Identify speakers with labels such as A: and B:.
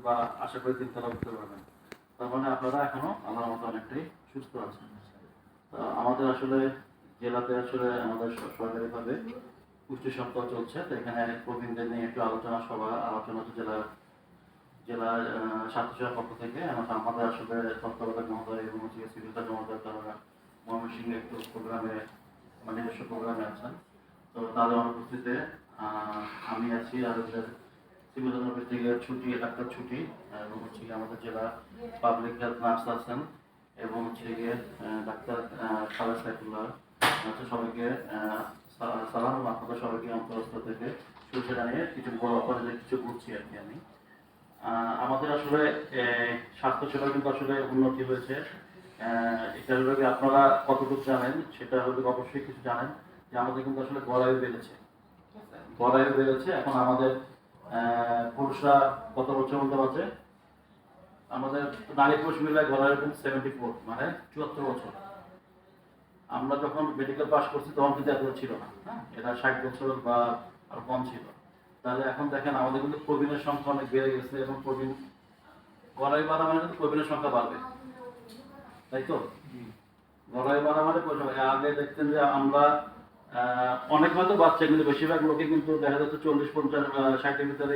A: বা আশা করি 3 তলা উঠতে পারবেন। তার মানে আপনারা এখনো আল্লাহর মতো অনেকটাই সুস্থ আছেন। আমাদের আসলে জেলাতে আসলে আমাদের সরকারিভাবে পুষ্টি সপ্তাহ চলছে, তো এখানে প্রবীণদের নিয়ে একটু আলোচনা হচ্ছে জেলার স্বাস্থ্য পক্ষ থেকে। আমাদের আসলে তত্ত্বাবধায়ক মহোদয় এবং সিভিল সার্জন মহোদয় তারা ময়মনসিংহে একটু প্রোগ্রামে, মানে নিজস্ব প্রোগ্রামে আছেন। তো তাদের অনুপস্থিতিতে আমি আছি, আর সিভিল সার্জন অফিস থেকে ছুটি, ডাক্তার ছুটি, এবং হচ্ছে আমাদের জেলা পাবলিক হেলথ নার্স আছেন, এবং হচ্ছে গিয়ে ডাক্তার খালেদ সাইফুল্লাহ আছে। সবাইকে সালাম, আপনাদের সবাইকে অন্তরস্থ থেকে শুভেচ্ছা জানিয়ে কিছু বড় অপরাধে কিছু বলছি আর কি আমি। আমাদের আসলে স্বাস্থ্য সেবা কিন্তু আসলে উন্নতি হয়েছে। এটা হলো কি আপনারা কতটুকু জানেন সেটা হলো অবশ্যই কিছু জানেন যে আমাদের কিন্তু আসলে গড়ায়ু বেড়েছে। গড়ায়ু বেড়েছে। এখন আমাদের পুরুষরা কত বছর মধ্যে বাঁচে? আমাদের নারী পুরুষ মিলে গড়ায়ু কিন্তু 74, মানে 74 বছর। আমরা যখন মেডিকেল পাস করছি তখন কিন্তু এত ছিল না, হ্যাঁ, এটা 60 বছর বা আরো কম ছিল। তাহলে এখন দেখেন আমাদের কিন্তু প্রবীণের সংখ্যা অনেক বেড়ে গেছে, এবং প্রবীণ গড়াই বাড়া মানে কিন্তু প্রবীণের সংখ্যা বাড়বে, তাই তো? গড়াই বাড়া মানে আগে দেখতেন যে আমরা অনেক হয়তো বাচ্চা, কিন্তু বেশিরভাগ লোকে কিন্তু দেখা যাচ্ছে 40, 50, 60-এর ভিতরে